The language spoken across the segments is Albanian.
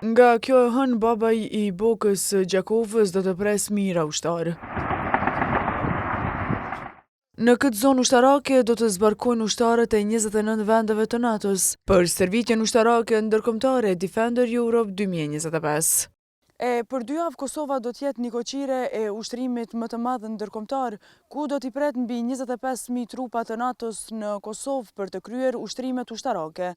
Nga kjo e hënë, babaj I Bokës Gjakovës do të pres mira ushtarë. Në këtë zonë ushtarake do të zbarkojnë ushtarët e 29 vendeve të NATO-s për stërvitjen ushtarake ndërkombëtare Defender Europe 2025. Për 2 javë Kosova do t'jetë një koqire e ushtrimit më të madh ndërkombëtar, ku do t'i pret mbi 25.000 trupa të NATO-s në Kosovë për të kryer ushtrimet ushtarake.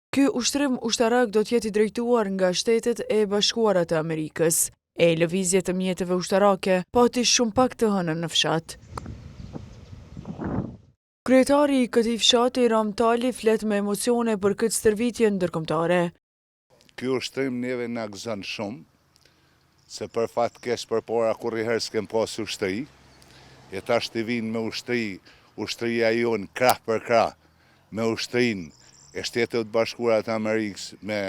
Ky ushtrim ushtarak do t'jetë I drejtuar nga Shtetet e Bashkuara të Amerikës. Lëvizje të mjeteve ushtarake pati shumë pak të hënën në fshat. Kryetari I këtij fshati Ram Tali flet me emocione për këtë stërvitje ndërkombëtare. Ky ushtrim neve na gëzon shumë, se për fat keq përpara kurrëherë s'kem pas ushtri, e tash të vinë me ushtria jonë krah për krah, me ushtrinë e Shtetet Bashkuara të Amerikës, me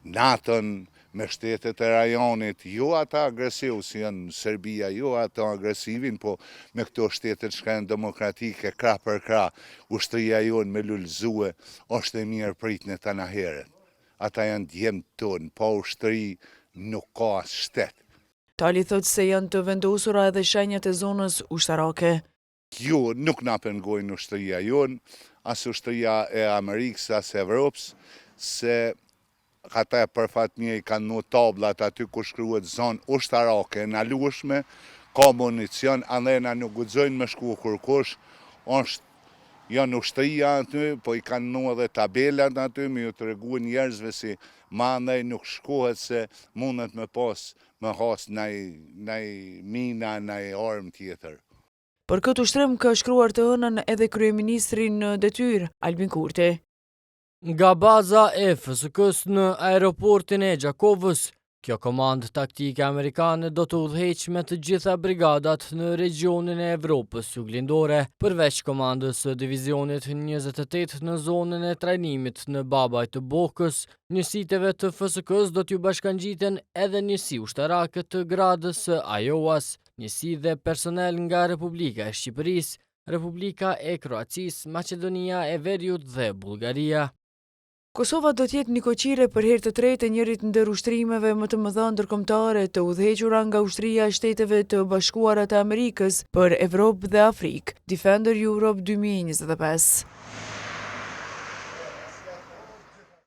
NATO-n, me shtetet e rajonit, jo ata agresiv si janë Serbia, jo ata agresivin, po me këto shtetet që janë demokratike, krah për krah, ushtria jonë me lullëzue, është e mirë pritne të naheret. Ata janë djemë tonë, pa ushtri nuk ka shtet. Tali thot se janë të vendosura edhe shenjat e zonës ushtarake. Jo, nuk na pengojnë ushtria jonë, as ushtria e Amerikës, as Evropës, se ata për fat mirë I kanë në tablat aty ku shkruhet zonë ushtarake në lushme, ka municion, andaj na nuk guxojnë me shku kurkush, janë ushtria aty, po I kanë në edhe tabelat aty, me ju tregu njerëzve si ma andaj nuk shkohet se mundet me pas, me has nej mina, nej armë tjetër. Për këtë ushtrim ka shkruar të hënën edhe kryeministri në detyrë, Albin Kurti. Nga baza e FSK-s në aeroportin e Gjakovës, kjo komandë taktike amerikane do të udhëheqë me të gjitha brigadat në regionin e Evropës juglindore, përveç komandës së divizionit 28 në zonën e trajnimit në Babaj të Bokës, njësiteve të FSK-s do t'ju bashkangjiten edhe njësi ushtarake të gradës së Iowas, njësi dhe personel nga Republika e Shqipërisë, Republika e Kroacisë, Maqedonia e Veriut dhe Bullgaria. Kosova do t'jetë një koqire për herë të tretë e njërit ndër ushtrimeve më të mëdha ndërkombëtare të udhëhequra nga ushtria e Shteteve të Bashkuara të Amerikës për Evropë dhe Afrikë, Defender Europe 2025.